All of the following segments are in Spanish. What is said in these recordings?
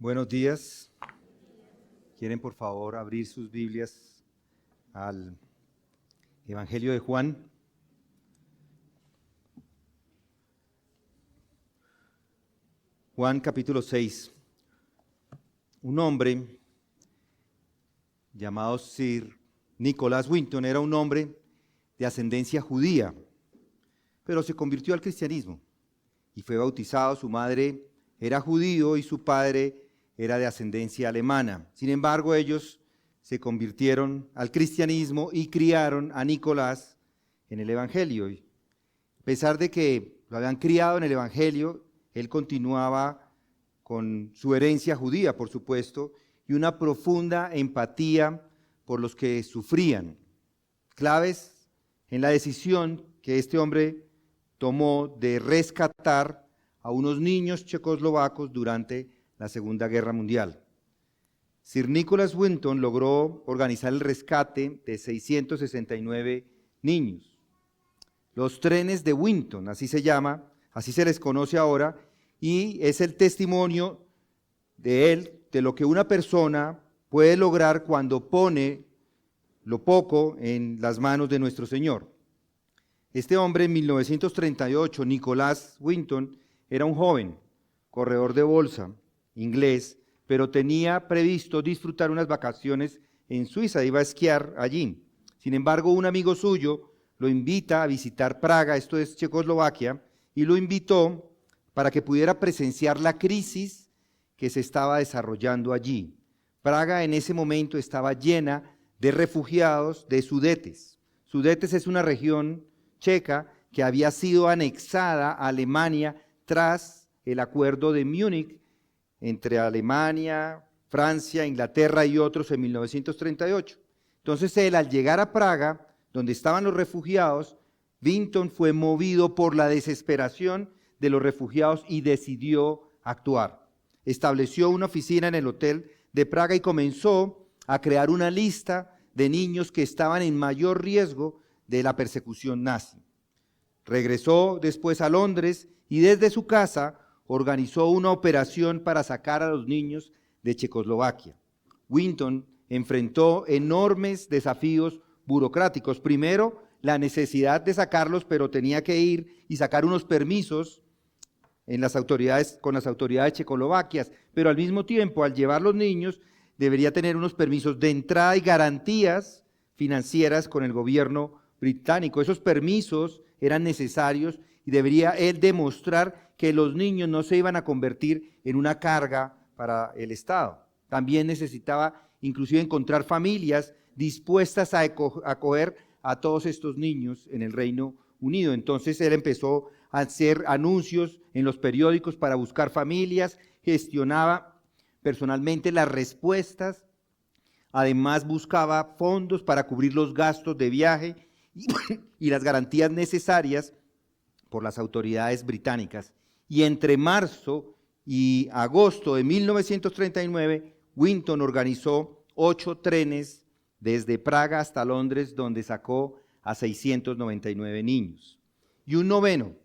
Buenos días. ¿Quieren por favor abrir sus Biblias al Evangelio de Juan? Juan capítulo 6. Un hombre llamado Sir Nicholas Winton era un hombre de ascendencia judía, pero se convirtió al cristianismo y fue bautizado. Su madre era judío y su padre era de ascendencia alemana. Sin embargo, ellos se convirtieron al cristianismo y criaron a Nicolás en el Evangelio. Y a pesar de que lo habían criado en el Evangelio, él continuaba con su herencia judía, por supuesto, y una profunda empatía por los que sufrían. Claves en la decisión que este hombre tomó de rescatar a unos niños checoslovacos durante la Segunda Guerra Mundial. Sir Nicholas Winton logró organizar el rescate de 669 niños. Los trenes de Winton, así se llama, así se les conoce ahora, y es el testimonio de él, de lo que una persona puede lograr cuando pone lo poco en las manos de nuestro Señor. Este hombre en 1938, Nicholas Winton, era un joven corredor de bolsa, inglés, pero tenía previsto disfrutar unas vacaciones en Suiza, iba a esquiar allí. Sin embargo, un amigo suyo lo invita a visitar Praga, esto es Checoslovaquia, y lo invitó para que pudiera presenciar la crisis que se estaba desarrollando allí. Praga en ese momento estaba llena de refugiados de Sudetes. Sudetes es una región checa que había sido anexada a Alemania tras el acuerdo de Múnich entre Alemania, Francia, Inglaterra y otros en 1938. Entonces él, al llegar a Praga, donde estaban los refugiados, Winton fue movido por la desesperación de los refugiados y decidió actuar. Estableció una oficina en el hotel de Praga y comenzó a crear una lista de niños que estaban en mayor riesgo de la persecución nazi. Regresó después a Londres y desde su casa organizó una operación para sacar a los niños de Checoslovaquia. Winton enfrentó enormes desafíos burocráticos. Primero, la necesidad de sacarlos, pero tenía que ir y sacar unos permisos con las autoridades checoslovaquias, pero al mismo tiempo, al llevar los niños, debería tener unos permisos de entrada y garantías financieras con el gobierno británico. Esos permisos eran necesarios y debería él demostrar que los niños no se iban a convertir en una carga para el Estado. También necesitaba inclusive encontrar familias dispuestas a acoger a todos estos niños en el Reino Unido. Entonces él empezó a hacer anuncios en los periódicos para buscar familias, gestionaba personalmente las respuestas, además buscaba fondos para cubrir los gastos de viaje y las garantías necesarias por las autoridades británicas. Y entre marzo y agosto de 1939, Winton organizó 8 trenes desde Praga hasta Londres, donde sacó a 699 niños. Y un 9º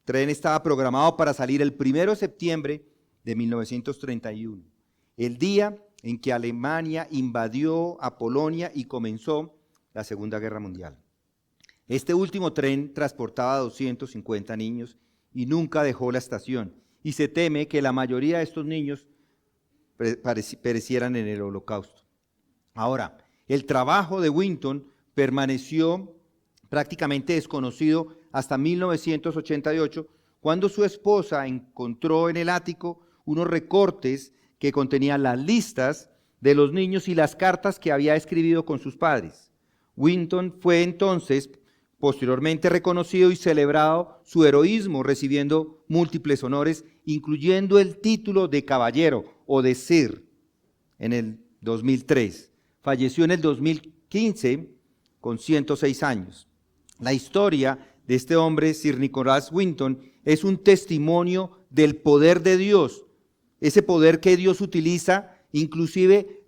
tren estaba programado para salir el 1 de septiembre de 1931, el día en que Alemania invadió a Polonia y comenzó la Segunda Guerra Mundial. Este último tren transportaba a 250 niños y nunca dejó la estación, y se teme que la mayoría de estos niños perecieran en el Holocausto. Ahora, el trabajo de Winton permaneció prácticamente desconocido hasta 1988, cuando su esposa encontró en el ático unos recortes que contenían las listas de los niños y las cartas que había escrito con sus padres. Winton fue entonces posteriormente reconocido y celebrado su heroísmo, recibiendo múltiples honores, incluyendo el título de caballero o de Sir en el 2003. Falleció en el 2015 con 106 años. La historia de este hombre, Sir Nicholas Winton, es un testimonio del poder de Dios, ese poder que Dios utiliza inclusive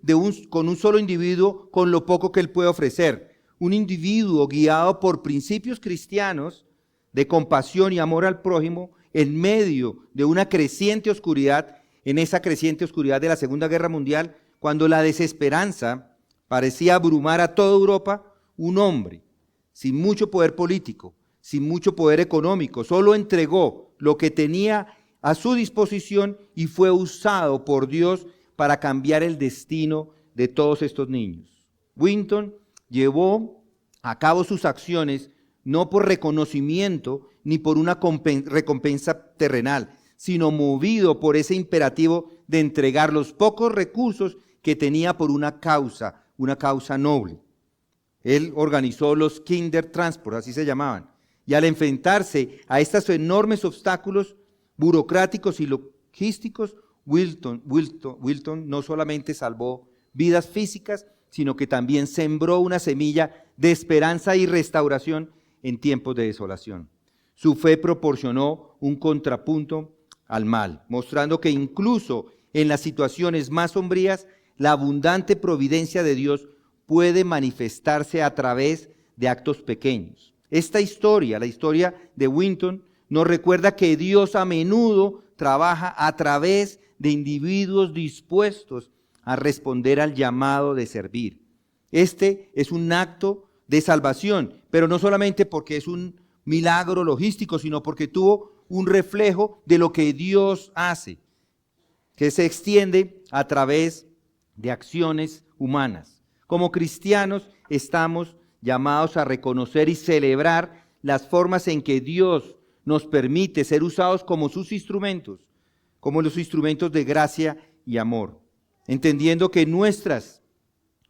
con un solo individuo, con lo poco que él puede ofrecer. Un individuo guiado por principios cristianos de compasión y amor al prójimo en medio de una creciente oscuridad en esa creciente oscuridad de la Segunda Guerra Mundial, cuando la desesperanza parecía abrumar a toda Europa, un hombre sin mucho poder político, sin mucho poder económico, solo entregó lo que tenía a su disposición y fue usado por Dios para cambiar el destino de todos estos niños. Winton llevó a cabo sus acciones no por reconocimiento ni por una recompensa terrenal, sino movido por ese imperativo de entregar los pocos recursos que tenía por una causa noble. Él organizó los Kindertransport, así se llamaban, y al enfrentarse a estos enormes obstáculos burocráticos y logísticos, Wilton no solamente salvó vidas físicas, sino que también sembró una semilla de esperanza y restauración en tiempos de desolación. Su fe proporcionó un contrapunto al mal, mostrando que incluso en las situaciones más sombrías, la abundante providencia de Dios puede manifestarse a través de actos pequeños. Esta historia, la historia de Winton, nos recuerda que Dios a menudo trabaja a través de individuos dispuestos a responder al llamado de servir. Este es un acto de salvación, pero no solamente porque es un milagro logístico, sino porque tuvo un reflejo de lo que Dios hace, que se extiende a través de acciones humanas. Como cristianos estamos llamados a reconocer y celebrar las formas en que Dios nos permite ser usados como sus instrumentos, como los instrumentos de gracia y amor, entendiendo que nuestras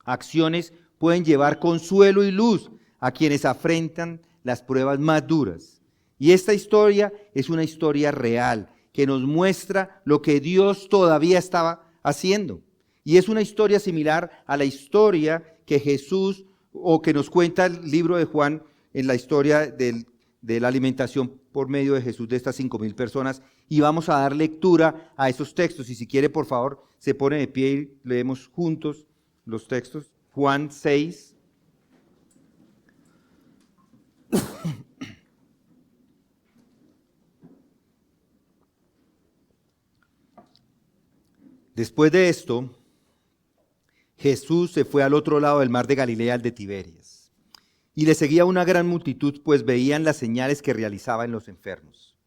acciones pueden llevar consuelo y luz a quienes afrentan las pruebas más duras. Y esta historia es una historia real que nos muestra lo que Dios todavía estaba haciendo. Y es una historia similar a la historia que Jesús, o que nos cuenta el libro de Juan, en la historia de la alimentación por medio de Jesús de estas 5,000 personas. Y vamos a dar lectura a esos textos. Y si quiere, por favor, se pone de pie y leemos juntos los textos. Juan 6. Después de esto, Jesús se fue al otro lado del mar de Galilea, al de Tiberias, y le seguía una gran multitud, pues veían las señales que realizaba en los enfermos.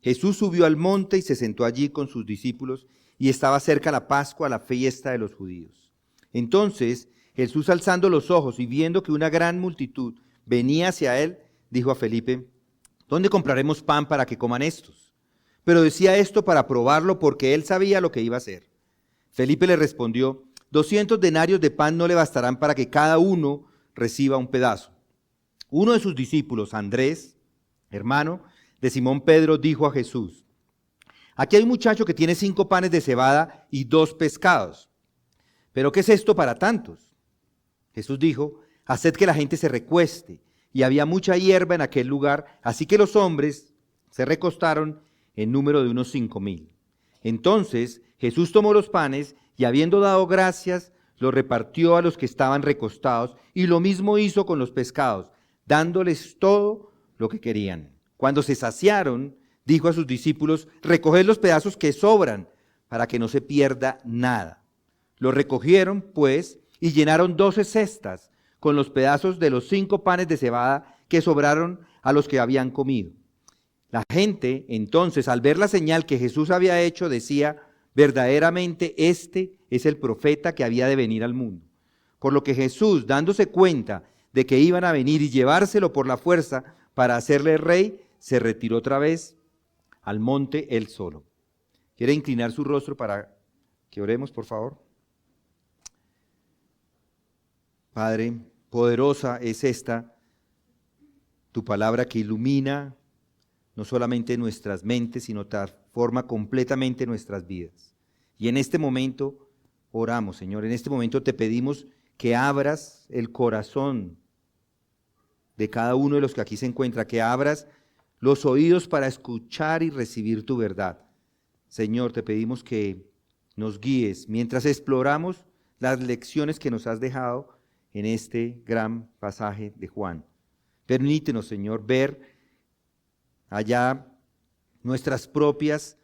Jesús subió al monte y se sentó allí con sus discípulos, y estaba cerca la Pascua, la fiesta de los judíos. Entonces Jesús, alzando los ojos y viendo que una gran multitud venía hacia él, dijo a Felipe: ¿dónde compraremos pan para que coman estos? Pero decía esto para probarlo, porque él sabía lo que iba a hacer. Felipe le respondió: 200 denarios de pan no le bastarán para que cada uno reciba un pedazo. Uno de sus discípulos, Andrés, hermano de Simón Pedro, dijo a Jesús: aquí hay un muchacho que tiene 5 panes de cebada y 2 pescados. ¿Pero qué es esto para tantos? Jesús dijo: haced que la gente se recueste. Y había mucha hierba en aquel lugar, así que los hombres se recostaron en número de unos 5,000. Entonces Jesús tomó los panes y, habiendo dado gracias, los repartió a los que estaban recostados, y lo mismo hizo con los pescados, dándoles todo lo que querían. Cuando se saciaron, dijo a sus discípulos: recoged los pedazos que sobran, para que no se pierda nada. Los recogieron, pues, y llenaron 12 cestas con los pedazos de los 5 panes de cebada que sobraron a los que habían comido. La gente, entonces, al ver la señal que Jesús había hecho, decía: verdaderamente este es el profeta que había de venir al mundo. Por lo que Jesús, dándose cuenta de que iban a venir y llevárselo por la fuerza para hacerle rey, se retiró otra vez al monte él solo. ¿Quiere inclinar su rostro para que oremos, por favor? Padre, poderosa es esta, tu palabra que ilumina no solamente nuestras mentes, sino transforma completamente nuestras vidas. Y en este momento oramos, Señor, en este momento te pedimos que abras el corazón de cada uno de los que aquí se encuentra, que abras los oídos para escuchar y recibir tu verdad. Señor, te pedimos que nos guíes mientras exploramos las lecciones que nos has dejado en este gran pasaje de Juan. Permítenos, Señor, ver allá nuestras propias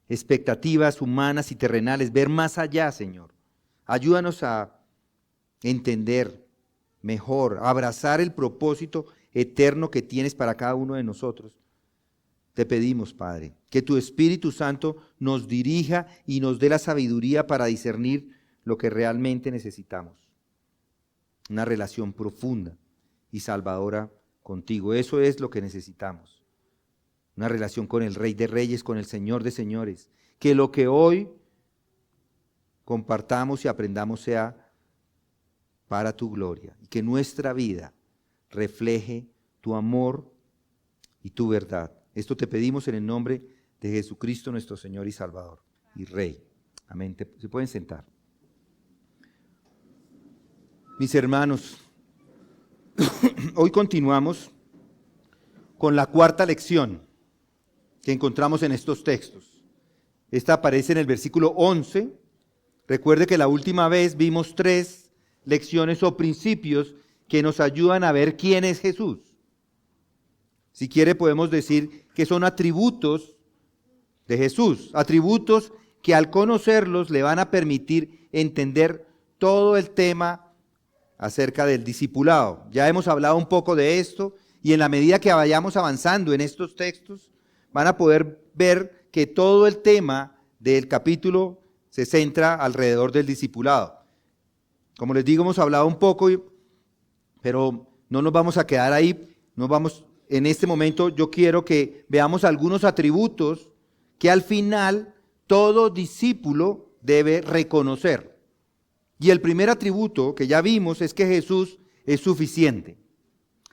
expectativas humanas y terrenales, ver más allá, Señor. Ayúdanos a entender mejor, a abrazar el propósito eterno que tienes para cada uno de nosotros. Te pedimos, Padre, que tu Espíritu Santo nos dirija y nos dé la sabiduría para discernir lo que realmente necesitamos. Una relación profunda y salvadora contigo. Eso es lo que necesitamos. Una relación con el Rey de Reyes, con el Señor de Señores. Que lo que hoy compartamos y aprendamos sea para tu gloria. Y que nuestra vida refleje tu amor y tu verdad. Esto te pedimos en el nombre de Jesucristo, nuestro Señor y Salvador y Rey. Amén. Se pueden sentar. Mis hermanos, hoy continuamos con la cuarta lección que encontramos en estos textos. Esta aparece en el versículo 11. Recuerde que la última vez vimos 3 lecciones o principios que nos ayudan a ver quién es Jesús. Si quiere podemos decir que son atributos de Jesús, atributos que al conocerlos le van a permitir entender todo el tema acerca del discipulado. Ya hemos hablado un poco de esto y en la medida que vayamos avanzando en estos textos van a poder ver que todo el tema del capítulo se centra alrededor del discipulado. Como les digo, hemos hablado un poco, pero no nos vamos a quedar ahí, en este momento yo quiero que veamos algunos atributos que al final todo discípulo debe reconocer. Y el primer atributo que ya vimos es que Jesús es suficiente.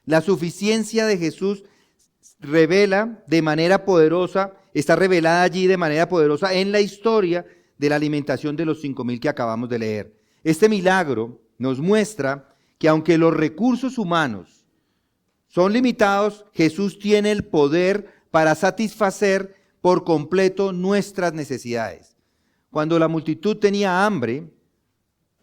La suficiencia de Jesús revela de manera poderosa, está revelada allí de manera poderosa en la historia de la alimentación de los 5,000 que acabamos de leer. Este milagro nos muestra que aunque los recursos humanos son limitados, Jesús tiene el poder para satisfacer por completo nuestras necesidades. Cuando la multitud tenía hambre,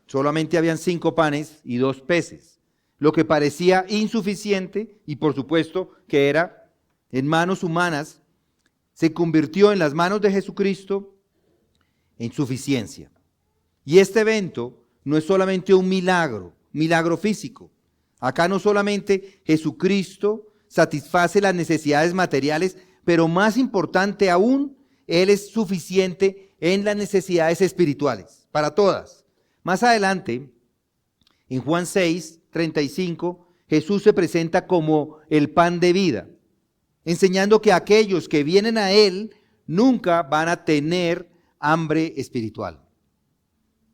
solamente habían 5 panes y 2 peces, lo que parecía insuficiente y por supuesto que era en manos humanas, se convirtió en las manos de Jesucristo en suficiencia. Y este evento no es solamente un milagro físico. Acá no solamente Jesucristo satisface las necesidades materiales, pero más importante aún, Él es suficiente en las necesidades espirituales, para todas. Más adelante, en Juan 6:35, Jesús se presenta como el pan de vida, enseñando que aquellos que vienen a Él nunca van a tener hambre espiritual.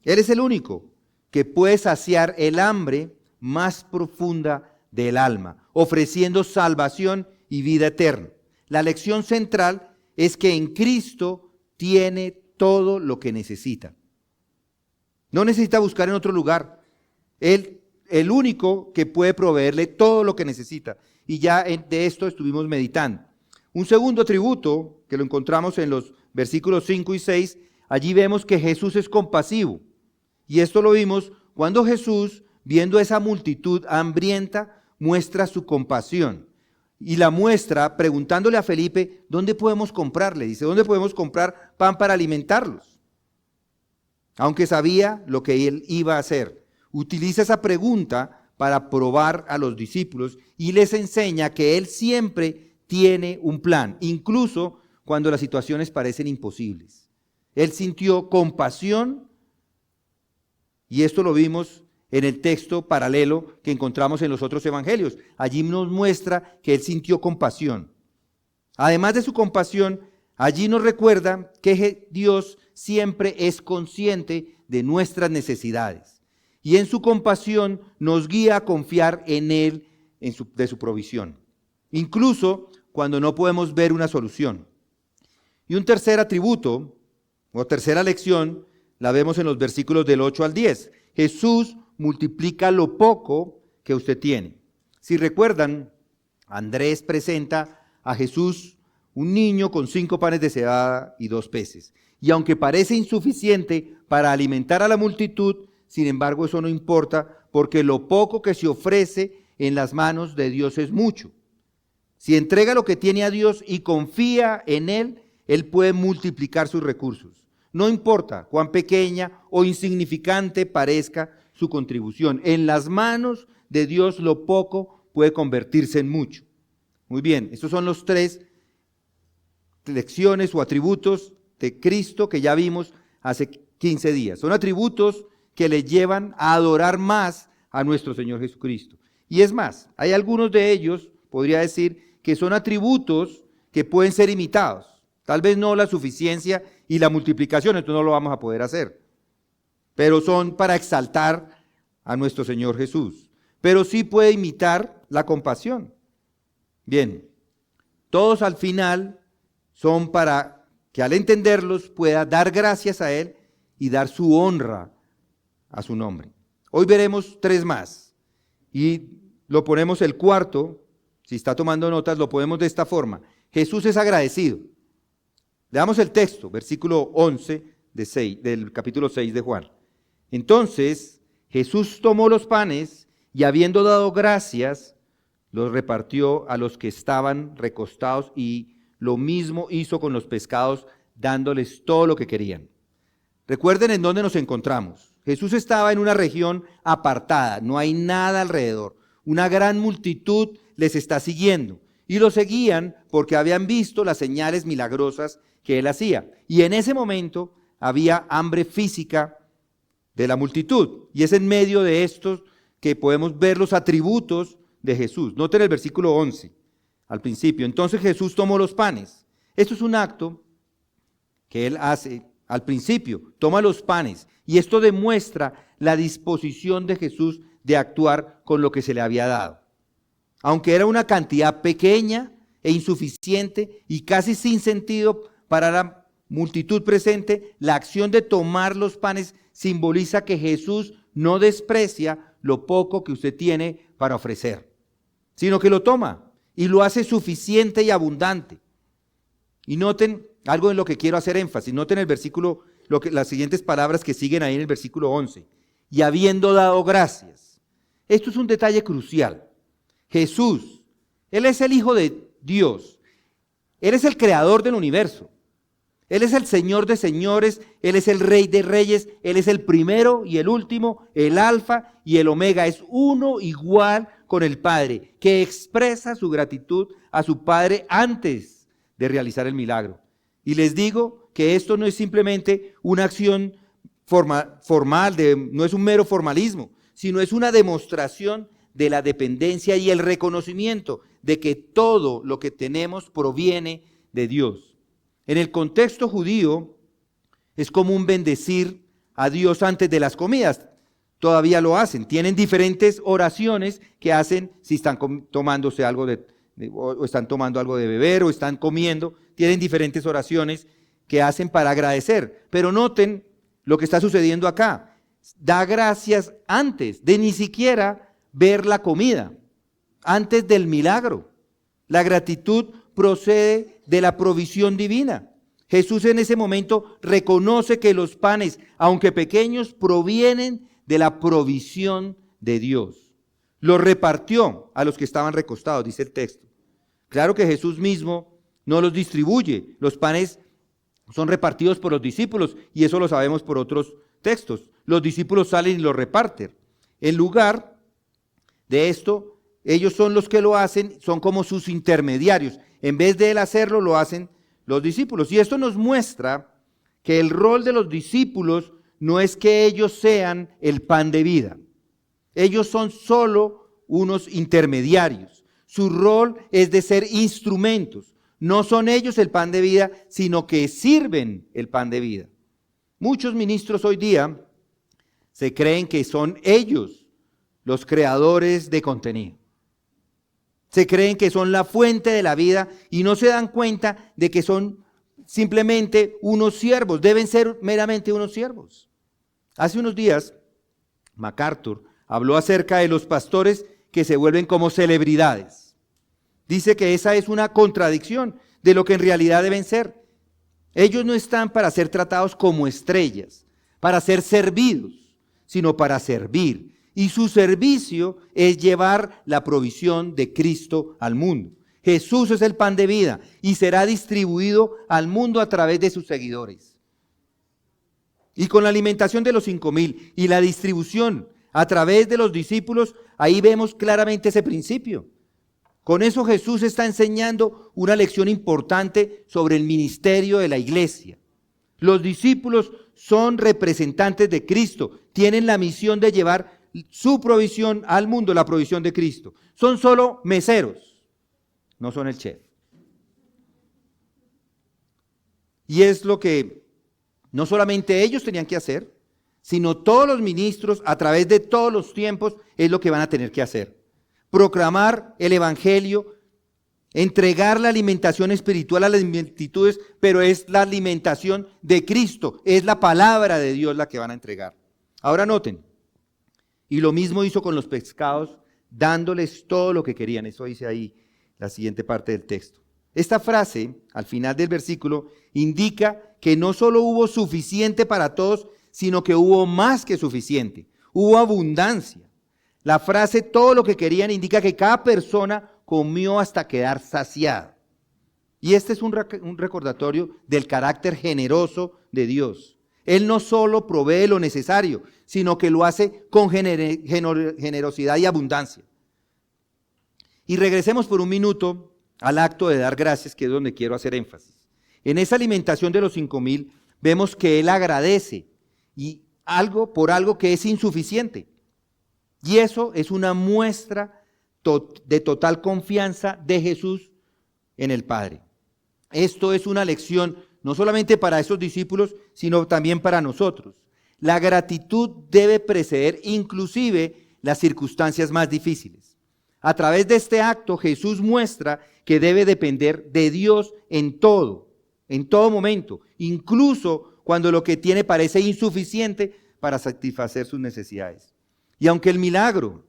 Él es el único que puede saciar el hambre más profunda del alma, ofreciendo salvación y vida eterna. La lección central es que en Cristo tiene todo lo que necesita. No necesita buscar en otro lugar. Él, el único que puede proveerle todo lo que necesita. Y ya de esto estuvimos meditando. Un segundo atributo que lo encontramos en los versículos 5 y 6, allí vemos que Jesús es compasivo. Y esto lo vimos cuando Jesús, viendo a esa multitud hambrienta, muestra su compasión. Y la muestra preguntándole a Felipe, ¿dónde podemos comprar? Le dice, ¿dónde podemos comprar pan para alimentarlos? Aunque sabía lo que él iba a hacer. Utiliza esa pregunta para probar a los discípulos y les enseña que él siempre tiene un plan, incluso cuando las situaciones parecen imposibles. Él sintió compasión y esto lo vimos en el texto paralelo que encontramos en los otros evangelios. Allí nos muestra que él sintió compasión. Además de su compasión, allí nos recuerda que Dios siempre es consciente de nuestras necesidades. Y en su compasión nos guía a confiar en Él, de su provisión. Incluso cuando no podemos ver una solución. Y un tercer atributo, o tercera lección, la vemos en los versículos del 8 al 10. Jesús multiplica lo poco que usted tiene. Si recuerdan, Andrés presenta a Jesús un niño con 5 panes de cebada y 2 peces. Y aunque parece insuficiente para alimentar a la multitud, sin embargo eso no importa, porque lo poco que se ofrece en las manos de Dios es mucho. Si entrega lo que tiene a Dios y confía en Él, Él puede multiplicar sus recursos. No importa cuán pequeña o insignificante parezca su contribución. En las manos de Dios lo poco puede convertirse en mucho. Muy bien, estos son los 3 lecciones o atributos de Cristo que ya vimos hace 15 días. Son atributos que le llevan a adorar más a nuestro Señor Jesucristo. Y es más, hay algunos de ellos, podría decir, que son atributos que pueden ser imitados. Tal vez no la suficiencia y la multiplicación, esto no lo vamos a poder hacer. Pero son para exaltar a nuestro Señor Jesús. Pero sí puede imitar la compasión. Bien, todos al final son para que al entenderlos pueda dar gracias a Él y dar su honra a su nombre. Hoy veremos 3 más y lo ponemos el cuarto, si está tomando notas lo ponemos de esta forma. Jesús es agradecido. Leamos el texto, versículo 11 del capítulo 6 de Juan. Entonces Jesús tomó los panes y habiendo dado gracias, los repartió a los que estaban recostados y lo mismo hizo con los pescados, dándoles todo lo que querían. Recuerden en dónde nos encontramos. Jesús estaba en una región apartada, no hay nada alrededor. Una gran multitud les está siguiendo y lo seguían porque habían visto las señales milagrosas que él hacía. Y en ese momento había hambre física de la multitud. Y es en medio de estos que podemos ver los atributos de Jesús. Noten el versículo 11, al principio. Entonces Jesús tomó los panes. Esto es un acto que él hace al principio. Toma los panes. Y esto demuestra la disposición de Jesús de actuar con lo que se le había dado. Aunque era una cantidad pequeña e insuficiente y casi sin sentido para la multitud presente, la acción de tomar los panes simboliza que Jesús no desprecia lo poco que usted tiene para ofrecer, sino que lo toma y lo hace suficiente y abundante. Y noten algo en lo que quiero hacer énfasis. Noten el versículo, las siguientes palabras que siguen ahí en el versículo 11. Y habiendo dado gracias. Esto es un detalle crucial. Jesús, Él es el Hijo de Dios. Él es el creador del universo. Él es el Señor de señores, Él es el Rey de reyes, Él es el primero y el último, el Alfa y el Omega. Es uno igual con el Padre, que expresa su gratitud a su Padre antes de realizar el milagro. Y les digo que esto no es simplemente una acción formal, no es un mero formalismo, sino es una demostración de la dependencia y el reconocimiento de que todo lo que tenemos proviene de Dios. En el contexto judío es común bendecir a Dios antes de las comidas. Todavía lo hacen. Tienen diferentes oraciones que hacen si están tomándose algo o están tomando algo de beber o están comiendo. Tienen diferentes oraciones que hacen para agradecer. Pero noten lo que está sucediendo acá. Da gracias antes de ni siquiera ver la comida, antes del milagro. La gratitud procede de la provisión divina. Jesús en ese momento reconoce que los panes, aunque pequeños, provienen de la provisión de Dios. Los repartió a los que estaban recostados, dice el texto. Claro que Jesús mismo no los distribuye. Los panes son repartidos por los discípulos y eso lo sabemos por otros textos. Los discípulos salen y los reparten. En lugar de esto, ellos son los que lo hacen, son como sus intermediarios. En vez de él hacerlo, lo hacen los discípulos. Y esto nos muestra que el rol de los discípulos no es que ellos sean el pan de vida. Ellos son solo unos intermediarios. Su rol es de ser instrumentos. No son ellos el pan de vida, sino que sirven el pan de vida. Muchos ministros hoy día se creen que son ellos los creadores de contenido. Se creen que son la fuente de la vida y no se dan cuenta de que son simplemente unos siervos, deben ser meramente unos siervos. Hace unos días, MacArthur habló acerca de los pastores que se vuelven como celebridades. Dice que esa es una contradicción de lo que en realidad deben ser. Ellos no están para ser tratados como estrellas, para ser servidos, sino para servir. Y su servicio es llevar la provisión de Cristo al mundo. Jesús es el pan de vida y será distribuido al mundo a través de sus seguidores. Y con la alimentación de los 5,000 y la distribución a través de los discípulos, ahí vemos claramente ese principio. Con eso Jesús está enseñando una lección importante sobre el ministerio de la iglesia. Los discípulos son representantes de Cristo, tienen la misión de llevar su provisión al mundo, la provisión de Cristo. Son solo meseros, no son el chef. Y es lo que no solamente ellos tenían que hacer, sino todos los ministros a través de todos los tiempos es lo que van a tener que hacer. Proclamar el evangelio, entregar la alimentación espiritual a las multitudes, pero es la alimentación de Cristo, es la palabra de Dios la que van a entregar. Ahora noten, y lo mismo hizo con los pescados, dándoles todo lo que querían. Eso dice ahí la siguiente parte del texto. Esta frase, al final del versículo, indica que no solo hubo suficiente para todos, sino que hubo más que suficiente, hubo abundancia. La frase todo lo que querían indica que cada persona comió hasta quedar saciada. Y este es un recordatorio del carácter generoso de Dios. Él no solo provee lo necesario, sino que lo hace con generosidad y abundancia. Y regresemos por un minuto al acto de dar gracias, que es donde quiero hacer énfasis. En esa alimentación de los 5,000 vemos que Él agradece y por algo que es insuficiente. Y eso es una muestra de total confianza de Jesús en el Padre. Esto es una lección no solamente para esos discípulos, sino también para nosotros. La gratitud debe preceder inclusive las circunstancias más difíciles. A través de este acto, Jesús muestra que debe depender de Dios en todo momento, incluso cuando lo que tiene parece insuficiente para satisfacer sus necesidades. Y aunque el milagro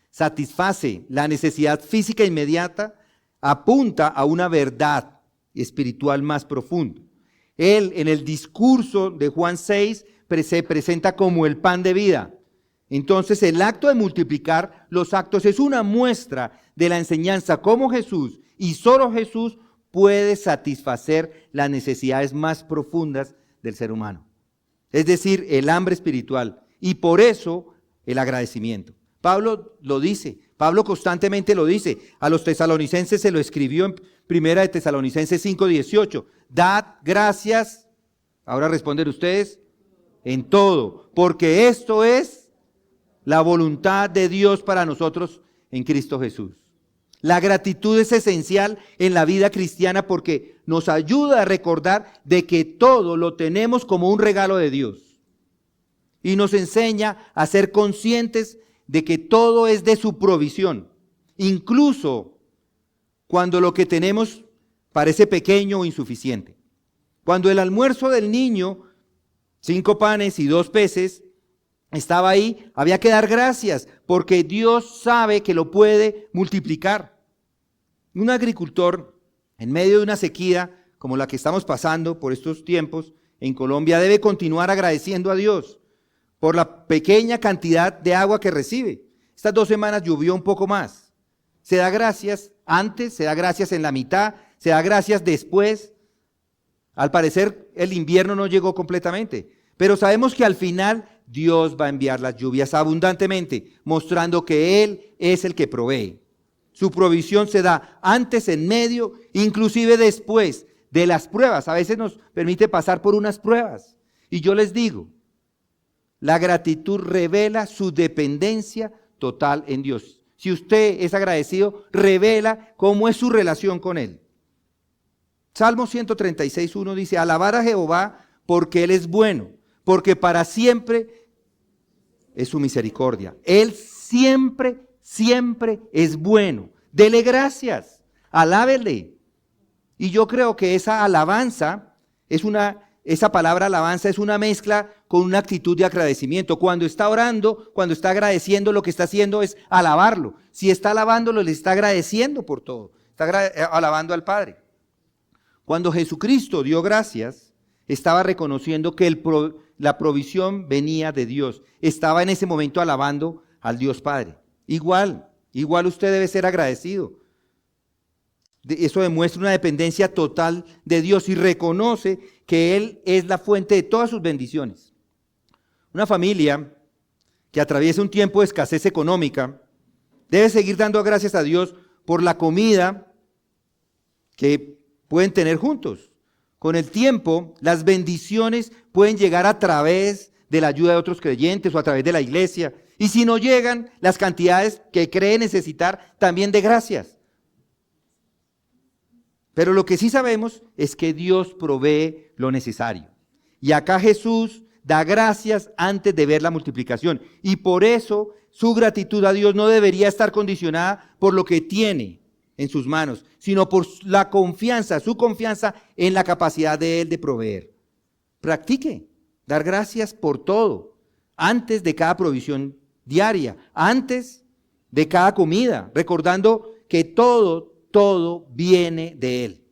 satisface la necesidad física inmediata, apunta a una verdad espiritual más profunda. Él, en el discurso de Juan 6, se presenta como el pan de vida. Entonces, el acto de multiplicar los actos es una muestra de la enseñanza cómo Jesús, y solo Jesús, puede satisfacer las necesidades más profundas del ser humano. Es decir, el hambre espiritual. Y por eso, el agradecimiento. Pablo lo dice, Pablo constantemente lo dice. A los tesalonicenses se lo escribió en 1 de Tesalonicenses 5:18. Dad gracias, ahora responden ustedes, en todo, porque esto es la voluntad de Dios para nosotros en Cristo Jesús. La gratitud es esencial en la vida cristiana porque nos ayuda a recordar de que todo lo tenemos como un regalo de Dios. Y nos enseña a ser conscientes de que todo es de su provisión, incluso cuando lo que tenemos parece pequeño o insuficiente. Cuando el almuerzo del niño, 5 panes y 2 peces, estaba ahí, había que dar gracias, porque Dios sabe que lo puede multiplicar. Un agricultor, en medio de una sequía como la que estamos pasando por estos tiempos en Colombia, debe continuar agradeciendo a Dios por la pequeña cantidad de agua que recibe. Estas 2 semanas llovió un poco más. Se da gracias antes, se da gracias en la mitad, se da gracias después. Al parecer el invierno no llegó completamente, pero sabemos que al final Dios va a enviar las lluvias abundantemente, mostrando que Él es el que provee. Su provisión se da antes, en medio, inclusive después de las pruebas. A veces nos permite pasar por unas pruebas. Y yo les digo, la gratitud revela su dependencia total en Dios. Si usted es agradecido, revela cómo es su relación con Él. Salmo 136:1 dice, alabar a Jehová porque Él es bueno, porque para siempre es su misericordia. Él siempre es bueno. Dele gracias, alábele. Y yo creo que esa alabanza esa palabra alabanza es una mezcla con una actitud de agradecimiento. Cuando está orando, cuando está agradeciendo, lo que está haciendo es alabarlo. Si está alabándolo, le está agradeciendo por todo. Está alabando al Padre. Cuando Jesucristo dio gracias, estaba reconociendo que la provisión venía de Dios. Estaba en ese momento alabando al Dios Padre. Igual usted debe ser agradecido. Eso demuestra una dependencia total de Dios y reconoce que Él es la fuente de todas sus bendiciones. Una familia que atraviesa un tiempo de escasez económica debe seguir dando gracias a Dios por la comida que pueden tener juntos. Con el tiempo, las bendiciones pueden llegar a través de la ayuda de otros creyentes o a través de la iglesia. Y si no llegan las cantidades que cree necesitar, también de gracias. Pero lo que sí sabemos es que Dios provee lo necesario. Y acá Jesús da gracias antes de ver la multiplicación. Y por eso su gratitud a Dios no debería estar condicionada por lo que tiene en sus manos, sino por la confianza, su confianza en la capacidad de Él de proveer. Practique dar gracias por todo, antes de cada provisión diaria, antes de cada comida, recordando que todo viene de Él,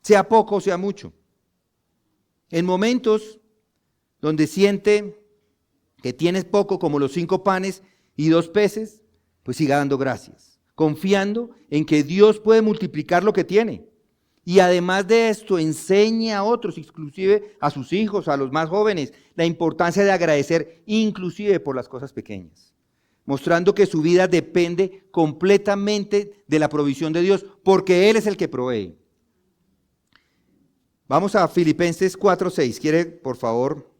sea poco o sea mucho. En momentos donde siente que tienes poco, como los 5 panes y 2 peces, pues siga dando gracias, confiando en que Dios puede multiplicar lo que tiene. Y además de esto, enseña a otros, inclusive a sus hijos, a los más jóvenes, la importancia de agradecer, inclusive por las cosas pequeñas, mostrando que su vida depende completamente de la provisión de Dios, porque Él es el que provee. Vamos a Filipenses 4:6. ¿Quiere, por favor,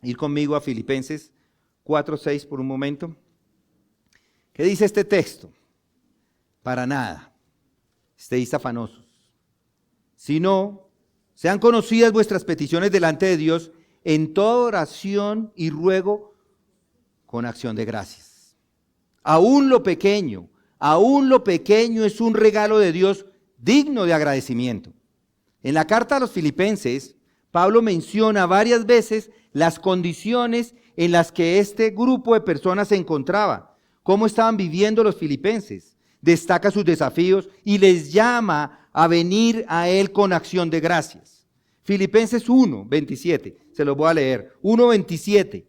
ir conmigo a Filipenses 4:6 por un momento? ¿Qué dice este texto? Para nada estéis afanosos, sino sean conocidas vuestras peticiones delante de Dios en toda oración y ruego con acción de gracias. Aún lo pequeño es un regalo de Dios digno de agradecimiento. En la carta a los Filipenses, Pablo menciona varias veces las condiciones en las que este grupo de personas se encontraba, cómo estaban viviendo los filipenses. Destaca sus desafíos y les llama a venir a Él con acción de gracias. Filipenses 1:27, se los voy a leer. 1:27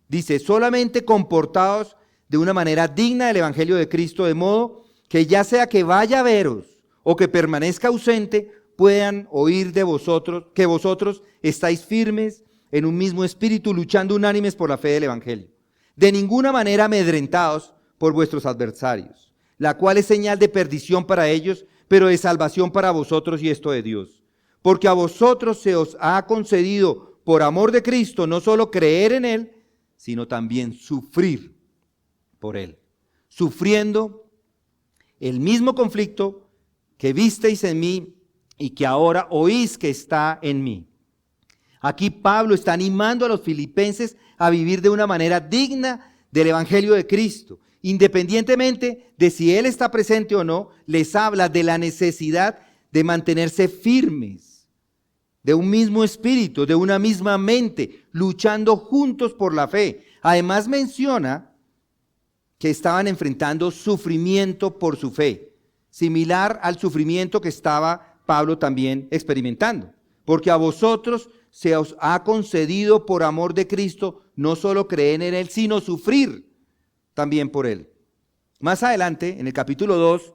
dice: solamente comportaos de una manera digna del Evangelio de Cristo, de modo que ya sea que vaya a veros o que permanezca ausente, puedan oír de vosotros que vosotros estáis firmes en un mismo espíritu, luchando unánimes por la fe del Evangelio. De ninguna manera amedrentados por vuestros adversarios, la cual es señal de perdición para ellos, pero de salvación para vosotros, y esto de Dios. Porque a vosotros se os ha concedido, por amor de Cristo, no solo creer en Él, sino también sufrir por Él, sufriendo el mismo conflicto que visteis en mí y que ahora oís que está en mí. Aquí Pablo está animando a los filipenses a vivir de una manera digna del Evangelio de Cristo. Independientemente de si Él está presente o no, les habla de la necesidad de mantenerse firmes, de un mismo espíritu, de una misma mente, luchando juntos por la fe. Además menciona que estaban enfrentando sufrimiento por su fe, similar al sufrimiento que estaba Pablo también experimentando. Porque a vosotros se os ha concedido por amor de Cristo no solo creer en Él, sino sufrir también por Él. Más adelante, en el capítulo 2,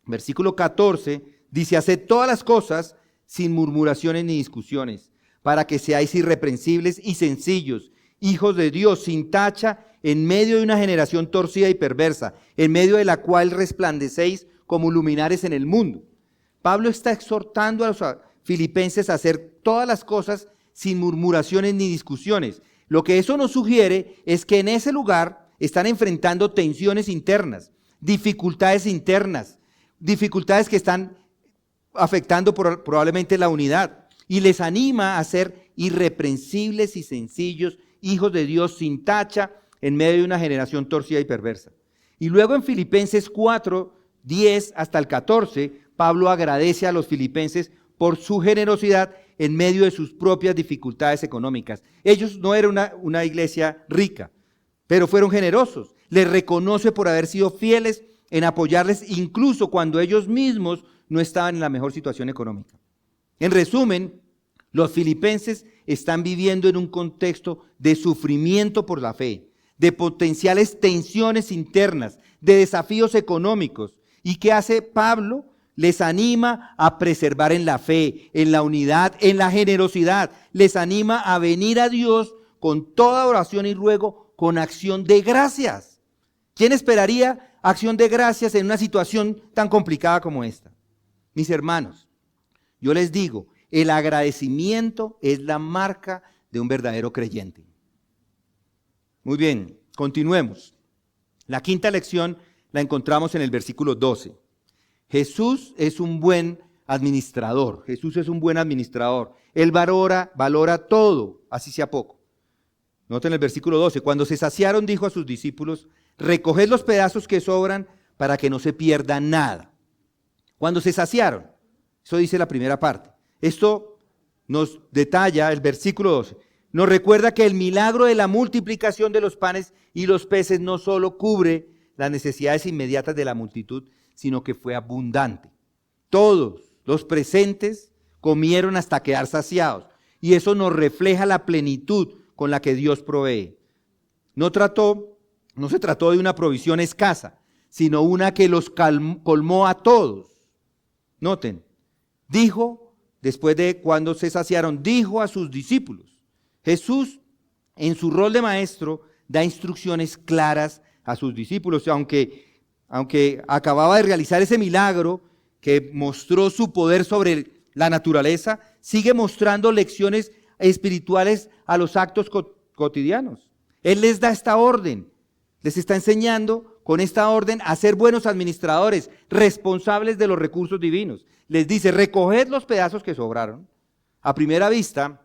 versículo 14, dice: haced todas las cosas sin murmuraciones ni discusiones, para que seáis irreprensibles y sencillos, hijos de Dios, sin tacha, en medio de una generación torcida y perversa, en medio de la cual resplandecéis como luminares en el mundo. Pablo está exhortando a los filipenses a hacer todas las cosas sin murmuraciones ni discusiones. Lo que eso nos sugiere es que en ese lugar están enfrentando tensiones internas, dificultades internas, dificultades que están afectando probablemente la unidad, y les anima a ser irreprensibles y sencillos, hijos de Dios sin tacha, en medio de una generación torcida y perversa. Y luego en Filipenses 4, 10 hasta el 14, Pablo agradece a los filipenses por su generosidad en medio de sus propias dificultades económicas. Ellos no eran una iglesia rica, pero fueron generosos. Les reconoce por haber sido fieles en apoyarles incluso cuando ellos mismos no estaban en la mejor situación económica. En resumen, los filipenses están viviendo en un contexto de sufrimiento por la fe, de potenciales tensiones internas, de desafíos económicos. ¿Y qué hace Pablo? les anima a preservar en la fe, en la unidad, en la generosidad. Les anima a venir a Dios con toda oración y ruego, con acción de gracias. ¿Quién esperaría acción de gracias en una situación tan complicada como esta? Mis hermanos, yo les digo, el agradecimiento es la marca de un verdadero creyente. Muy bien, continuemos. La quinta lección la encontramos en el versículo 12. Jesús es un buen administrador. Jesús es un buen administrador. Él valora todo, así sea poco. Noten el versículo 12. Cuando se saciaron, dijo a sus discípulos, recoged los pedazos que sobran para que no se pierda nada. Cuando se saciaron, eso dice la primera parte. Esto nos detalla el versículo 12. Nos recuerda que el milagro de la multiplicación de los panes y los peces no solo cubre las necesidades inmediatas de la multitud, sino que fue abundante. Todos los presentes comieron hasta quedar saciados. Y eso nos refleja la plenitud con la que Dios provee. No se trató de una provisión escasa, sino una que los colmó a todos. Noten, dijo, después de cuando se saciaron, dijo a sus discípulos. Jesús, en su rol de maestro, da instrucciones claras a sus discípulos, aunque acababa de realizar ese milagro que mostró su poder sobre la naturaleza, sigue mostrando lecciones espirituales a los actos cotidianos. Él les da esta orden, les está enseñando con esta orden a ser buenos administradores, responsables de los recursos divinos. Les dice, recoged los pedazos que sobraron. A primera vista,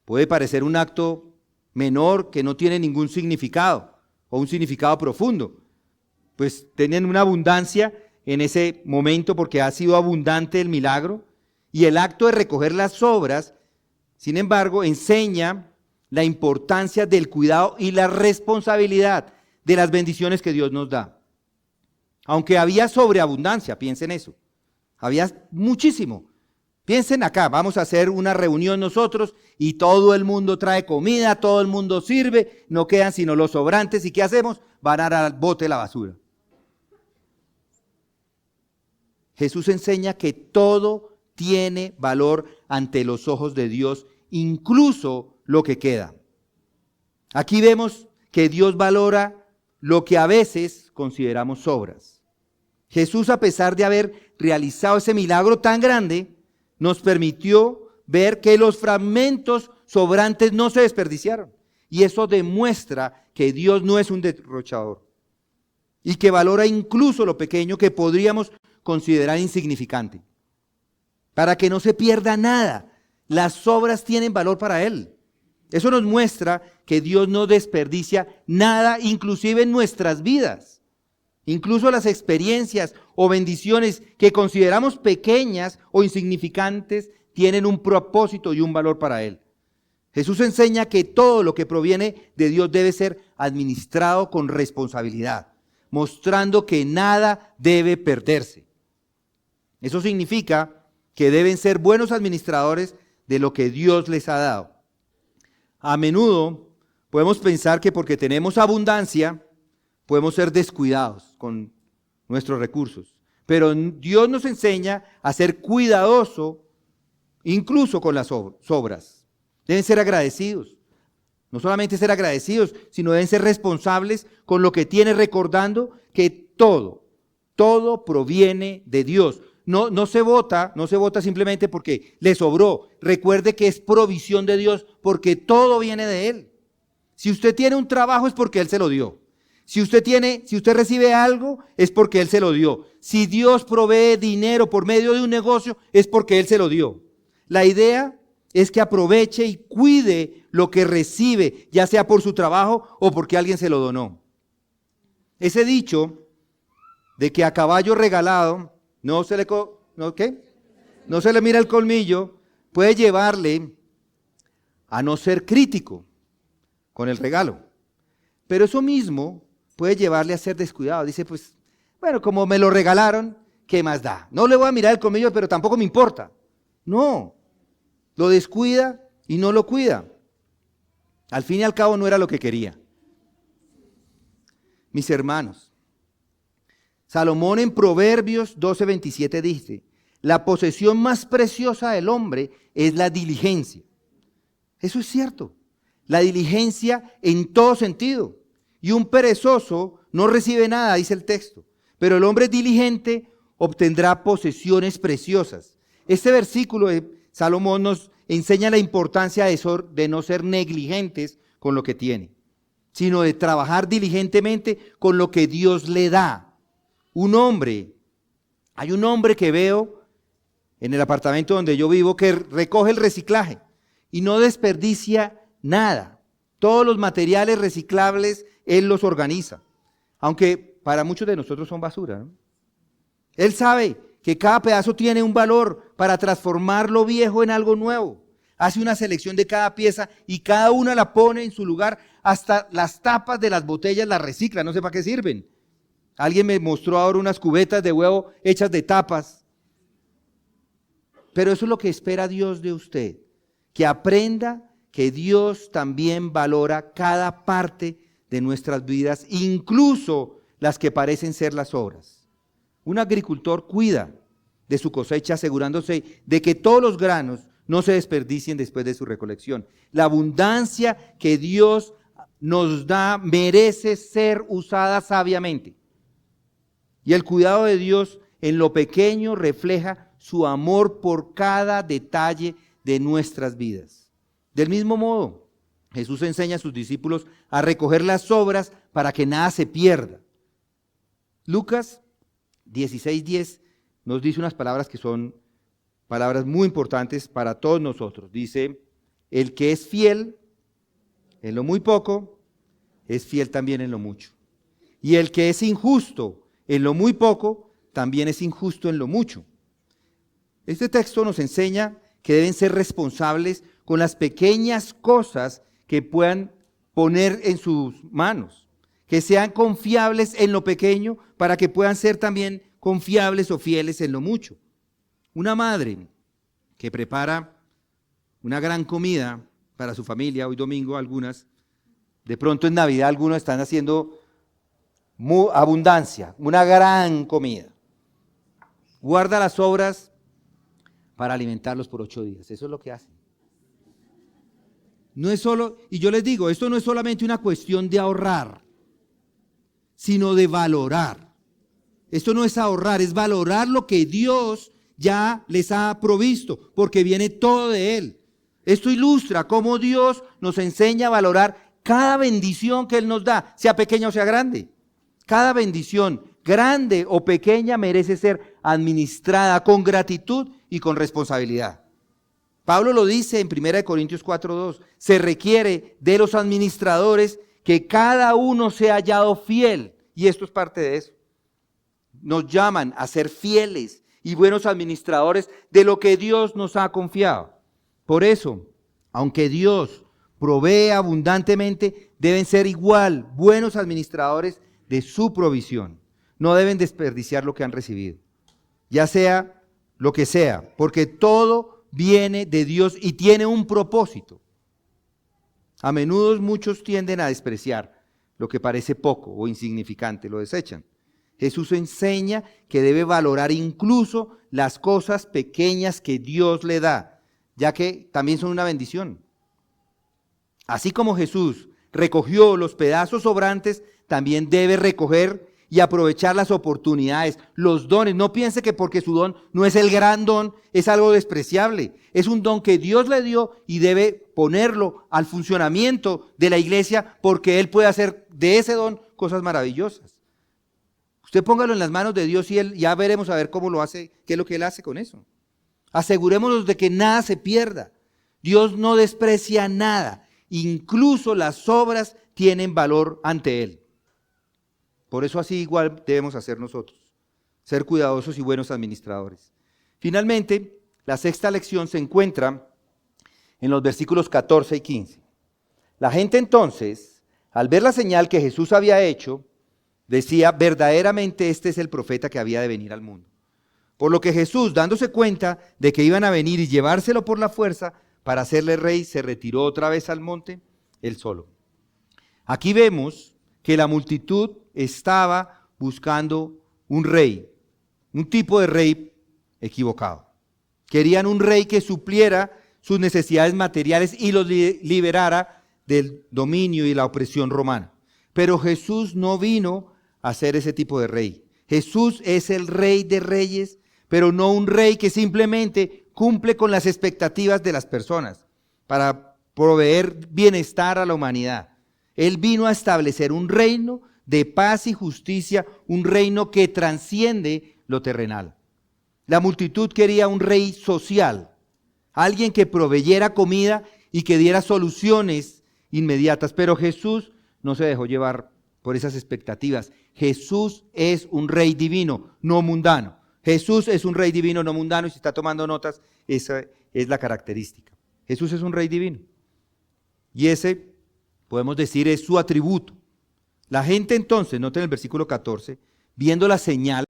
puede parecer un acto menor que no tiene ningún significado o un significado profundo. Pues tienen una abundancia en ese momento porque ha sido abundante el milagro y el acto de recoger las sobras, sin embargo, enseña la importancia del cuidado y la responsabilidad de las bendiciones que Dios nos da. Aunque había sobreabundancia, piensen eso, había muchísimo. Piensen acá, vamos a hacer una reunión nosotros y todo el mundo trae comida, todo el mundo sirve, no quedan sino los sobrantes y ¿qué hacemos? Van a dar al bote la basura. Jesús enseña que todo tiene valor ante los ojos de Dios, incluso lo que queda. Aquí vemos que Dios valora lo que a veces consideramos sobras. Jesús, a pesar de haber realizado ese milagro tan grande, nos permitió ver que los fragmentos sobrantes no se desperdiciaron. Y eso demuestra que Dios no es un derrochador y que valora incluso lo pequeño que podríamos considerar insignificante. Para que no se pierda nada, las sobras tienen valor para Él. Eso nos muestra que Dios no desperdicia nada, inclusive en nuestras vidas. Incluso las experiencias o bendiciones que consideramos pequeñas o insignificantes tienen un propósito y un valor para Él. Jesús enseña que todo lo que proviene de Dios debe ser administrado con responsabilidad, mostrando que nada debe perderse. Eso significa que deben ser buenos administradores de lo que Dios les ha dado. A menudo podemos pensar que porque tenemos abundancia, podemos ser descuidados con nuestros recursos. Pero Dios nos enseña a ser cuidadoso incluso con las sobras. Deben ser agradecidos. No solamente ser agradecidos, sino deben ser responsables con lo que tienen, recordando que todo proviene de Dios. No se vota simplemente porque le sobró. Recuerde que es provisión de Dios porque todo viene de Él. Si usted tiene un trabajo es porque Él se lo dio. Si usted recibe algo es porque Él se lo dio. Si Dios provee dinero por medio de un negocio es porque Él se lo dio. La idea es que aproveche y cuide lo que recibe, ya sea por su trabajo o porque alguien se lo donó. Ese dicho de que a caballo regalado no se le mira el colmillo, puede llevarle a no ser crítico con el regalo. Pero eso mismo puede llevarle a ser descuidado. Dice, pues, bueno, como me lo regalaron, ¿qué más da? No le voy a mirar el colmillo, pero tampoco me importa. No, lo descuida y no lo cuida. Al fin y al cabo no era lo que quería. Mis hermanos, Salomón en Proverbios 12:27 dice: la posesión más preciosa del hombre es la diligencia. Eso es cierto. La diligencia en todo sentido. Y un perezoso no recibe nada, dice el texto. Pero el hombre diligente obtendrá posesiones preciosas. Este versículo de Salomón nos enseña la importancia de no ser negligentes con lo que tiene, sino de trabajar diligentemente con lo que Dios le da. Hay un hombre que veo en el apartamento donde yo vivo que recoge el reciclaje y no desperdicia nada. Todos los materiales reciclables él los organiza, aunque para muchos de nosotros son basura, ¿no? Él sabe que cada pedazo tiene un valor para transformar lo viejo en algo nuevo. Hace una selección de cada pieza y cada una la pone en su lugar. Hasta las tapas de las botellas las recicla, no sé para qué sirven. Alguien me mostró ahora unas cubetas de huevo hechas de tapas. Pero eso es lo que espera Dios de usted, que aprenda que Dios también valora cada parte de nuestras vidas, incluso las que parecen ser las obras. Un agricultor cuida de su cosecha asegurándose de que todos los granos no se desperdicien después de su recolección. La abundancia que Dios nos da merece ser usada sabiamente. Y el cuidado de Dios en lo pequeño refleja su amor por cada detalle de nuestras vidas. Del mismo modo, Jesús enseña a sus discípulos a recoger las obras para que nada se pierda. Lucas 16:10 nos dice unas palabras que son palabras muy importantes para todos nosotros. Dice: el que es fiel en lo muy poco, es fiel también en lo mucho. Y el que es injusto en lo muy poco, también es injusto en lo mucho. Este texto nos enseña que deben ser responsables con las pequeñas cosas que puedan poner en sus manos, que sean confiables en lo pequeño para que puedan ser también confiables o fieles en lo mucho. Una madre que prepara una gran comida para su familia, hoy domingo algunas, de pronto en Navidad algunos están haciendo abundancia, una gran comida. Guarda las sobras para alimentarlos por 8 días, eso es lo que hacen. No es solo, y yo les digo, esto no es solamente una cuestión de ahorrar, sino de valorar. Esto no es ahorrar, es valorar lo que Dios ya les ha provisto, porque viene todo de Él. Esto ilustra cómo Dios nos enseña a valorar cada bendición que Él nos da, sea pequeña o sea grande. Cada bendición, grande o pequeña, merece ser administrada con gratitud y con responsabilidad. Pablo lo dice en 1 Corintios 4:2, se requiere de los administradores que cada uno sea hallado fiel, y esto es parte de eso. Nos llaman a ser fieles y buenos administradores de lo que Dios nos ha confiado. Por eso, aunque Dios provee abundantemente, deben ser igual buenos administradores de su provisión. No deben desperdiciar lo que han recibido, ya sea lo que sea, porque todo viene de Dios y tiene un propósito. A menudo muchos tienden a despreciar lo que parece poco o insignificante, lo desechan. Jesús enseña que debe valorar incluso las cosas pequeñas que Dios le da, ya que también son una bendición. Así como Jesús recogió los pedazos sobrantes, también debe recoger y aprovechar las oportunidades, los dones. No piense que porque su don no es el gran don, es algo despreciable. Es un don que Dios le dio y debe ponerlo al funcionamiento de la iglesia, porque Él puede hacer de ese don cosas maravillosas. Usted póngalo en las manos de Dios y Él, ya veremos a ver cómo lo hace, qué es lo que Él hace con eso. Asegurémonos de que nada se pierda. Dios no desprecia nada, incluso las obras tienen valor ante Él. Por eso así igual debemos hacer nosotros, ser cuidadosos y buenos administradores. Finalmente, la sexta lección se encuentra en los versículos 14 y 15. La gente entonces, al ver la señal que Jesús había hecho, decía: verdaderamente este es el profeta que había de venir al mundo. Por lo que Jesús, dándose cuenta de que iban a venir y llevárselo por la fuerza para hacerle rey, se retiró otra vez al monte, él solo. Aquí vemos que la multitud estaba buscando un rey, un tipo de rey equivocado. Querían un rey que supliera sus necesidades materiales y los liberara del dominio y la opresión romana. Pero Jesús no vino a ser ese tipo de rey. Jesús es el Rey de Reyes, pero no un rey que simplemente cumple con las expectativas de las personas para proveer bienestar a la humanidad. Él vino a establecer un reino de paz y justicia, un reino que trasciende lo terrenal. La multitud quería un rey social, alguien que proveyera comida y que diera soluciones inmediatas, pero Jesús no se dejó llevar por esas expectativas. Jesús es un rey divino, no mundano. Jesús es un rey divino, no mundano, y si está tomando notas, esa es la característica. Jesús es un rey divino. Y ese, podemos decir, es su atributo. La gente entonces, noten el versículo 14, viendo la señal,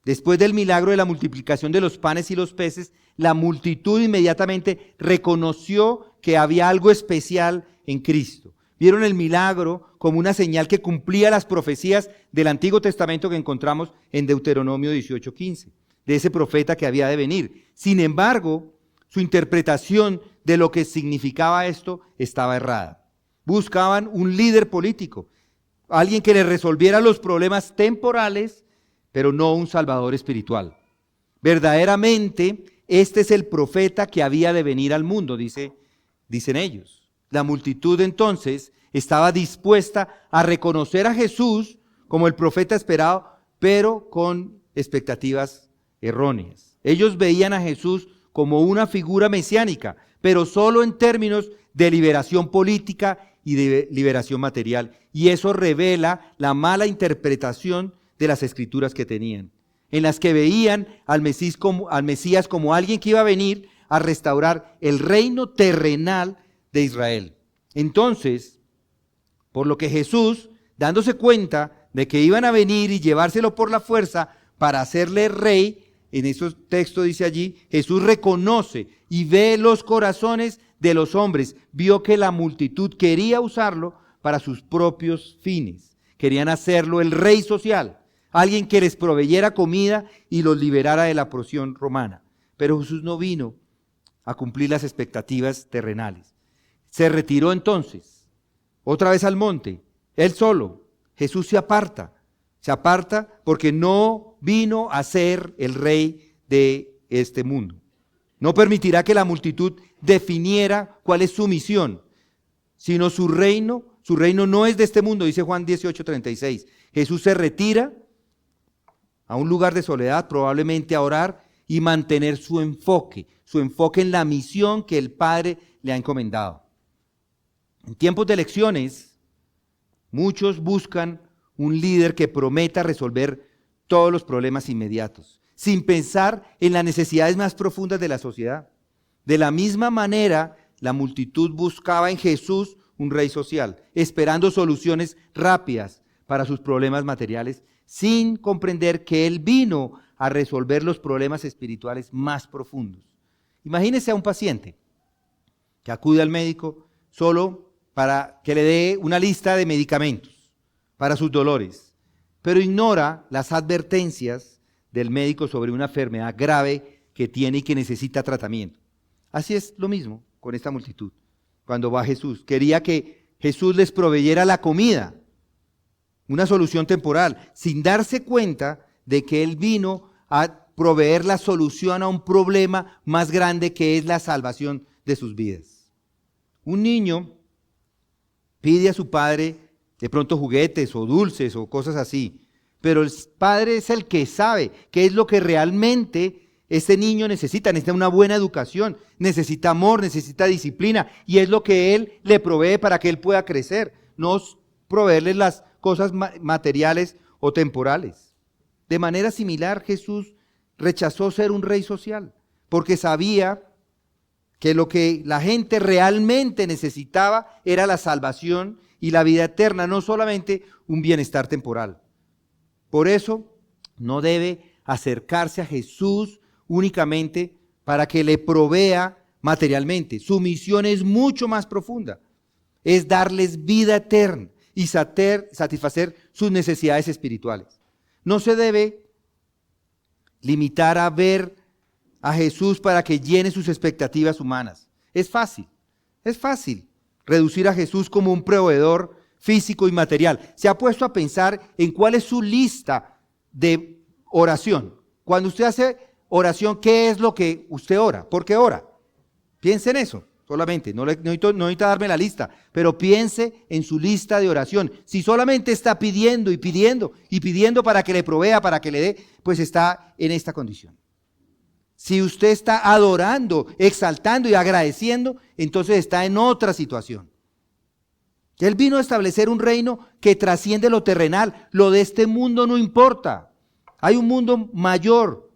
después del milagro de la multiplicación de los panes y los peces, la multitud inmediatamente reconoció que había algo especial en Cristo. Vieron el milagro como una señal que cumplía las profecías del Antiguo Testamento que encontramos en Deuteronomio 18:15, de ese profeta que había de venir. Sin embargo, su interpretación de lo que significaba esto estaba errada. Buscaban un líder político, alguien que les resolviera los problemas temporales, pero no un salvador espiritual. Verdaderamente, este es el profeta que había de venir al mundo, dicen ellos. La multitud entonces estaba dispuesta a reconocer a Jesús como el profeta esperado, pero con expectativas erróneas. Ellos veían a Jesús como una figura mesiánica, pero solo en términos de liberación política y de liberación material. Y eso revela la mala interpretación de las escrituras que tenían, en las que veían al Mesías como alguien que iba a venir a restaurar el reino terrenal de Israel. Entonces, por lo que Jesús, dándose cuenta de que iban a venir y llevárselo por la fuerza para hacerle rey, en esos textos dice allí, Jesús reconoce y ve los corazones de los hombres. Vio que la multitud quería usarlo para sus propios fines. Querían hacerlo el rey social, alguien que les proveyera comida y los liberara de la opresión romana. Pero Jesús no vino a cumplir las expectativas terrenales. Se retiró entonces, otra vez al monte, él solo. Jesús se aparta porque no vino a ser el rey de este mundo. No permitirá que la multitud definiera cuál es su misión, sino su reino no es de este mundo, dice Juan 18:36. Jesús se retira a un lugar de soledad, probablemente a orar y mantener su enfoque en la misión que el Padre le ha encomendado. En tiempos de elecciones, muchos buscan un líder que prometa resolver todos los problemas inmediatos, sin pensar en las necesidades más profundas de la sociedad. De la misma manera, la multitud buscaba en Jesús un rey social, esperando soluciones rápidas para sus problemas materiales, sin comprender que Él vino a resolver los problemas espirituales más profundos. Imagínese a un paciente que acude al médico solo para que le dé una lista de medicamentos para sus dolores, pero ignora las advertencias del médico sobre una enfermedad grave que tiene y que necesita tratamiento. Así es lo mismo con esta multitud. Cuando va Jesús, quería que Jesús les proveyera la comida, una solución temporal, sin darse cuenta de que Él vino a proveer la solución a un problema más grande que es la salvación de sus vidas. Un niño pide a su padre de pronto juguetes o dulces o cosas así, pero el padre es el que sabe qué es lo que realmente ese niño necesita una buena educación, necesita amor, necesita disciplina, y es lo que Él le provee para que Él pueda crecer, no proveerle las cosas materiales o temporales. De manera similar, Jesús rechazó ser un rey social, porque sabía que lo que la gente realmente necesitaba era la salvación y la vida eterna, no solamente un bienestar temporal. Por eso no debe acercarse a Jesús únicamente para que le provea materialmente. Su misión es mucho más profunda, es darles vida eterna y satisfacer sus necesidades espirituales. No se debe limitar a ver a Jesús para que llene sus expectativas humanas. Es fácil reducir a Jesús como un proveedor físico y material. ¿Se ha puesto a pensar en cuál es su lista de oración? Cuando usted hace oración, ¿qué es lo que usted ora? ¿Por qué ora? Piense en eso solamente, no necesita darme la lista, pero piense en su lista de oración. Si solamente está pidiendo y pidiendo y pidiendo para que le provea, para que le dé, pues está en esta condición. Si usted está adorando, exaltando y agradeciendo, entonces está en otra situación. Él vino a establecer un reino que trasciende lo terrenal. Lo de este mundo no importa. Hay un mundo mayor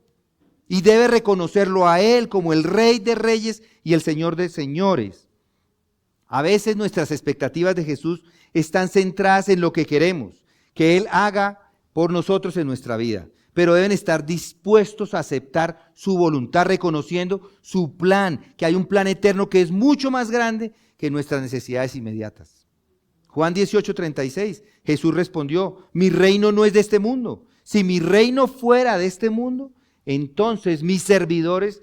y debe reconocerlo a Él como el Rey de Reyes y el Señor de Señores. A veces nuestras expectativas de Jesús están centradas en lo que queremos que Él haga por nosotros en nuestra vida, pero deben estar dispuestos a aceptar su voluntad, reconociendo su plan, que hay un plan eterno que es mucho más grande que nuestras necesidades inmediatas. Juan 18:36, Jesús respondió: mi reino no es de este mundo. Si mi reino fuera de este mundo, entonces mis servidores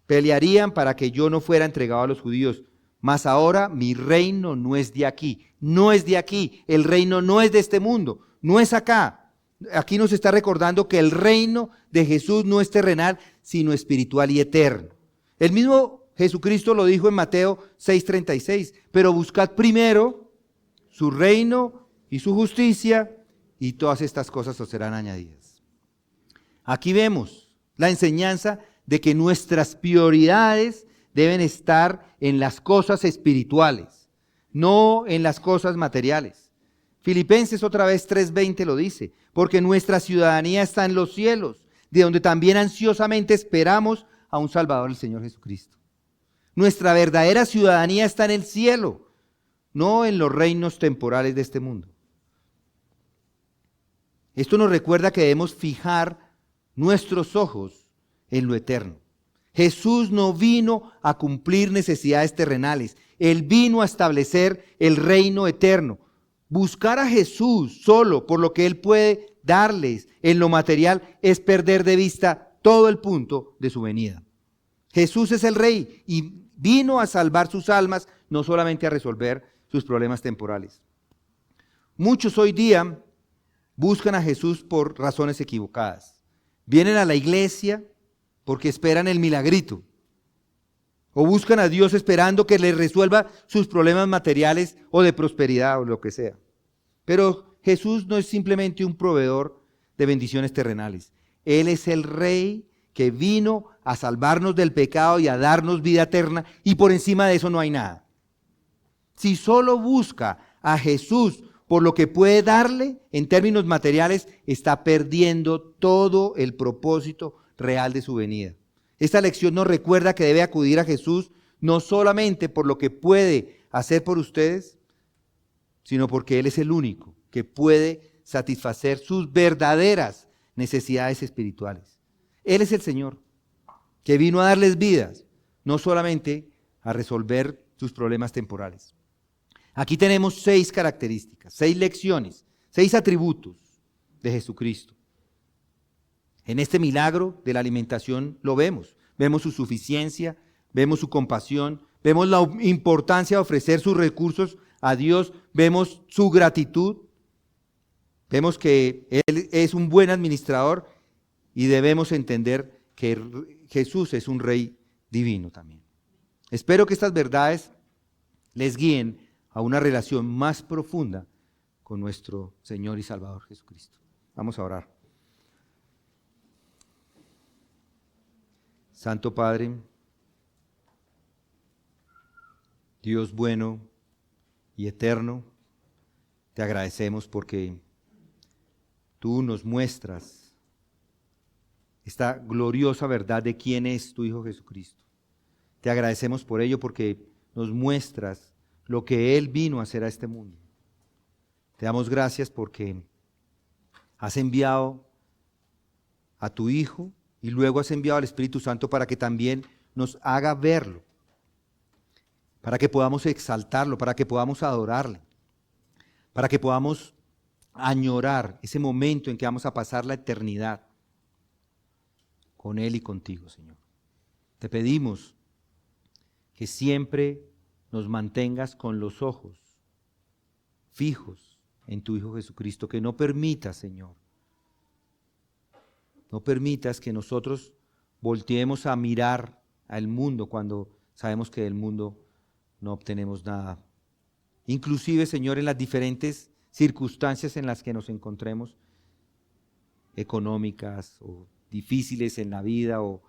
pelearían para que yo no fuera entregado a los judíos. Mas ahora mi reino no es de aquí, no es de aquí. El reino no es de este mundo, no es acá. Aquí nos está recordando que el reino de Jesús no es terrenal, sino espiritual y eterno. El mismo Jesucristo lo dijo en Mateo 6:36, pero buscad primero su reino y su justicia, y todas estas cosas os serán añadidas. Aquí vemos la enseñanza de que nuestras prioridades deben estar en las cosas espirituales, no en las cosas materiales. Filipenses otra vez 3:20 lo dice, porque nuestra ciudadanía está en los cielos, de donde también ansiosamente esperamos a un Salvador, el Señor Jesucristo. Nuestra verdadera ciudadanía está en el cielo, no en los reinos temporales de este mundo. Esto nos recuerda que debemos fijar nuestros ojos en lo eterno. Jesús no vino a cumplir necesidades terrenales, Él vino a establecer el reino eterno. Buscar a Jesús solo por lo que Él puede darles en lo material es perder de vista todo el punto de su venida. Jesús es el Rey y vino a salvar sus almas, no solamente a resolver sus problemas temporales. Muchos hoy día buscan a Jesús por razones equivocadas. Vienen a la iglesia porque esperan el milagrito. O buscan a Dios esperando que les resuelva sus problemas materiales o de prosperidad o lo que sea. Pero Jesús no es simplemente un proveedor de bendiciones terrenales. Él es el Rey que vino a salvarnos del pecado y a darnos vida eterna, y por encima de eso no hay nada. Si solo busca a Jesús por lo que puede darle en términos materiales, está perdiendo todo el propósito real de su venida. Esta lección nos recuerda que debe acudir a Jesús no solamente por lo que puede hacer por ustedes, sino porque Él es el único que puede satisfacer sus verdaderas necesidades espirituales. Él es el Señor, que vino a darles vidas, no solamente a resolver sus problemas temporales. Aquí tenemos 6 características, 6 lecciones, 6 atributos de Jesucristo. En este milagro de la alimentación lo vemos. Vemos su suficiencia, vemos su compasión, vemos la importancia de ofrecer sus recursos a Dios, vemos su gratitud, vemos que Él es un buen administrador y debemos entender que Jesús es un Rey divino también. Espero que estas verdades les guíen a una relación más profunda con nuestro Señor y Salvador Jesucristo. Vamos a orar. Santo Padre, Dios bueno y eterno, te agradecemos porque tú nos muestras esta gloriosa verdad de quién es tu Hijo Jesucristo. Te agradecemos por ello porque nos muestras lo que Él vino a hacer a este mundo. Te damos gracias porque has enviado a tu Hijo y luego has enviado al Espíritu Santo para que también nos haga verlo, para que podamos exaltarlo, para que podamos adorarle, para que podamos añorar ese momento en que vamos a pasar la eternidad con Él y contigo, Señor. Te pedimos que siempre nos mantengas con los ojos fijos en tu Hijo Jesucristo, que no permitas, Señor, no permitas que nosotros volteemos a mirar al mundo cuando sabemos que del mundo no obtenemos nada. Inclusive, Señor, en las diferentes circunstancias en las que nos encontremos, económicas o difíciles en la vida o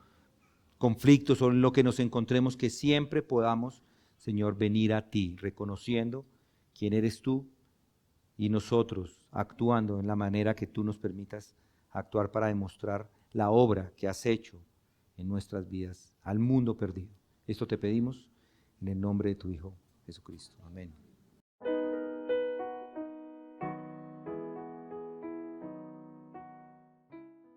conflictos o en lo que nos encontremos, que siempre podamos, Señor, venir a ti, reconociendo quién eres tú y nosotros actuando en la manera que tú nos permitas actuar para demostrar la obra que has hecho en nuestras vidas al mundo perdido. Esto te pedimos en el nombre de tu Hijo Jesucristo. Amén.